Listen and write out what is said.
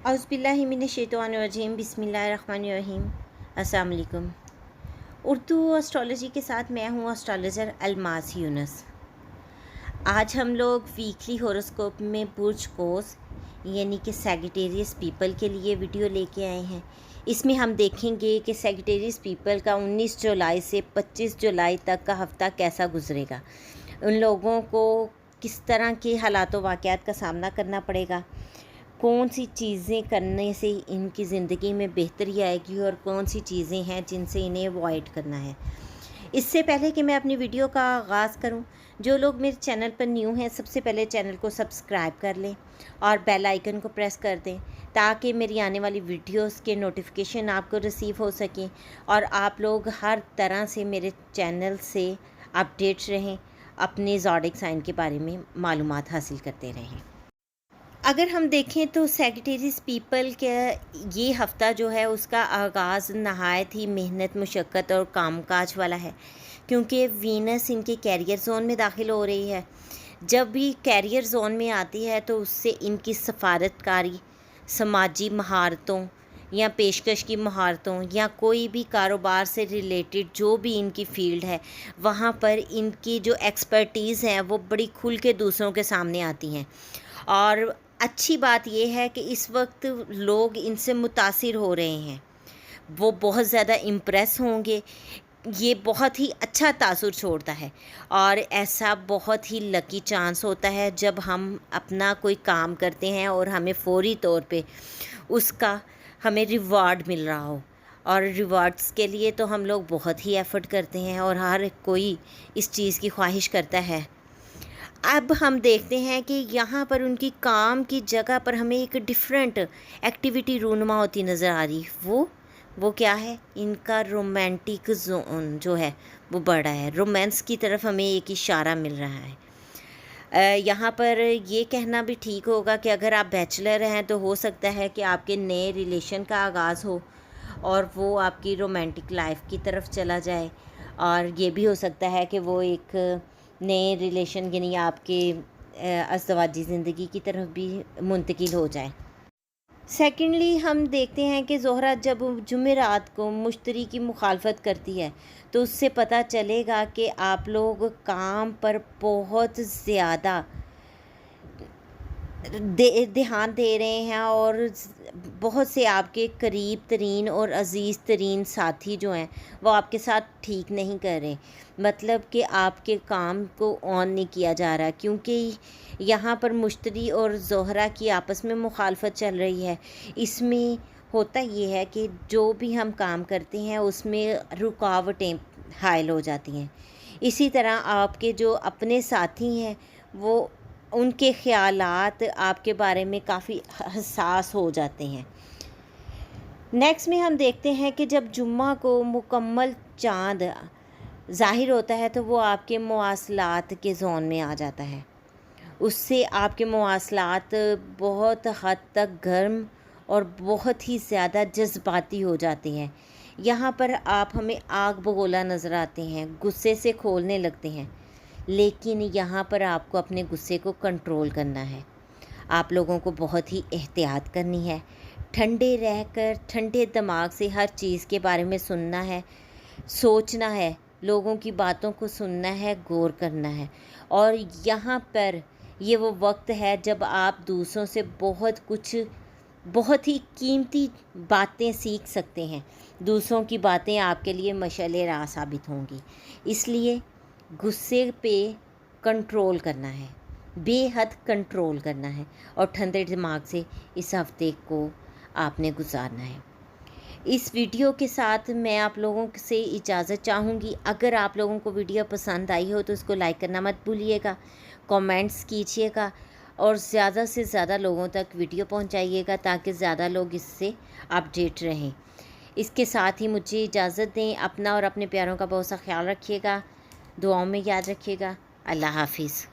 औज़ुबिल्लाहि मिनश्शैतानिर्रजीम बिस्मिल्लाहिर्रहमानिर्रहीम। अस्सलाम वालेकुम। उर्दू एस्ट्रोलॉजी के साथ मैं हूँ एस्ट्रोलॉजर अलमास यूनुस। आज हम लोग वीकली हॉरोस्कोप में बुर्ज कोस यानी कि सैजिटेरियस पीपल के लिए वीडियो लेके आए हैं। इसमें हम देखेंगे कि सैजिटेरियस पीपल का 19 जुलाई से 25 जुलाई तक का हफ़्ता कैसा गुजरेगा, उन लोगों को किस तरह के हालात व वाक़यात का सामना करना पड़ेगा, कौन सी चीज़ें करने से इनकी ज़िंदगी में बेहतरी आएगी और कौन सी चीज़ें हैं जिनसे इन्हें अवॉइड करना है। इससे पहले कि मैं अपनी वीडियो का आगाज़ करूं, जो लोग मेरे चैनल पर न्यू हैं सबसे पहले चैनल को सब्सक्राइब कर लें और बेल आइकन को प्रेस कर दें ताकि मेरी आने वाली वीडियोस के नोटिफिकेशन आपको रिसीव हो सकें और आप लोग हर तरह से मेरे चैनल से अपडेट रहें, अपने ज़ोडिक साइन के बारे में मालूमात हासिल करते रहें। अगर हम देखें तो सैजिटेरियस पीपल के ये हफ़्ता जो है उसका आगाज़ नहायत ही मेहनत मुशक्क़त और कामकाज वाला है, क्योंकि वीनस इनके कैरियर जोन में दाखिल हो रही है। जब भी कैरियर जोन में आती है तो उससे इनकी सफारतकारी, समाजी महारतों या पेशकश की महारतों या कोई भी कारोबार से रिलेटेड जो भी इनकी फ़ील्ड है वहाँ पर इनकी जो एक्सपर्टीज़ हैं वो बड़ी खुल के दूसरों के सामने आती हैं। और अच्छी बात यह है कि इस वक्त लोग इनसे मुतासिर हो रहे हैं, वो बहुत ज़्यादा इम्प्रेस होंगे। ये बहुत ही अच्छा तासुर छोड़ता है और ऐसा बहुत ही लकी चांस होता है जब हम अपना कोई काम करते हैं और हमें फ़ौरी तौर पे उसका हमें रिवार्ड मिल रहा हो। और रिवार्ड्स के लिए तो हम लोग बहुत ही एफ़र्ट करते हैं और हर कोई इस चीज़ की ख्वाहिश करता है। अब हम देखते हैं कि यहाँ पर उनकी काम की जगह पर हमें एक डिफरेंट एक्टिविटी रूनुमा होती नज़र आ रही। वो क्या है, इनका रोमांटिक जोन जो है वो बढ़ा है, रोमांस की तरफ हमें एक इशारा मिल रहा है। यहाँ पर ये कहना भी ठीक होगा कि अगर आप बैचलर हैं तो हो सकता है कि आपके नए रिलेशन का आगाज़ हो और वो आपकी रोमांटिक लाइफ की तरफ चला जाए, और ये भी हो सकता है कि वो एक नए रिलेशन यानी आपके अज़दवाजी ज़िंदगी की तरफ भी मुंतकिल हो जाए। सेकेंडली हम देखते हैं कि ज़ोहरा जब जुमेरात को मुश्तरी की मुखालफत करती है तो उससे पता चलेगा कि आप लोग काम पर बहुत ज़्यादा ध्यान दे रहे हैं और बहुत से आपके करीब तरीन और अज़ीज़ तरीन साथी जो हैं वो आपके साथ ठीक नहीं कर रहे, मतलब कि आपके काम को ऑन नहीं किया जा रहा, क्योंकि यहाँ पर मुश्तरी और ज़ोहरा की आपस में मुखालफत चल रही है। इसमें होता ये है कि जो भी हम काम करते हैं उसमें रुकावटें हायल हो जाती हैं। इसी तरह आपके जो अपने साथी हैं वो उनके ख़यालात आपके बारे में काफ़ी हसास हो जाते हैं। नेक्स्ट में हम देखते हैं कि जब जुम्मा को मुकम्मल चाँद ज़ाहिर होता है तो वो आपके मवासलात के ज़ोन में आ जाता है। उससे आपके मवासलात बहुत हद तक गर्म और बहुत ही ज़्यादा जज्बाती हो जाते हैं। यहाँ पर आप हमें आग बगोला नज़र आते हैं, गुस्से से खोलने लगते हैं, लेकिन यहाँ पर आपको अपने गुस्से को कंट्रोल करना है। आप लोगों को बहुत ही एहतियात करनी है, ठंडे रहकर ठंडे दिमाग से हर चीज़ के बारे में सुनना है, सोचना है, लोगों की बातों को सुनना है, गौर करना है। और यहाँ पर ये वो वक्त है जब आप दूसरों से बहुत ही कीमती बातें सीख सकते हैं। दूसरों की बातें आपके लिए मशाले राह साबित होंगी, इसलिए गुस्से पे कंट्रोल करना है, बेहद कंट्रोल करना है और ठंडे दिमाग से इस हफ़्ते को आपने गुजारना है। इस वीडियो के साथ मैं आप लोगों से इजाज़त चाहूँगी। अगर आप लोगों को वीडियो पसंद आई हो तो इसको लाइक करना मत भूलिएगा, कमेंट्स कीजिएगा और ज़्यादा से ज़्यादा लोगों तक वीडियो पहुँचाइएगा ताकि ज़्यादा लोग इससे अपडेट रहें। इसके साथ ही मुझे इजाज़त दें। अपना और अपने प्यारों का बहुत सा ख्याल रखिएगा, दुआओं में याद रखिएगा। अल्लाह हाफिज़।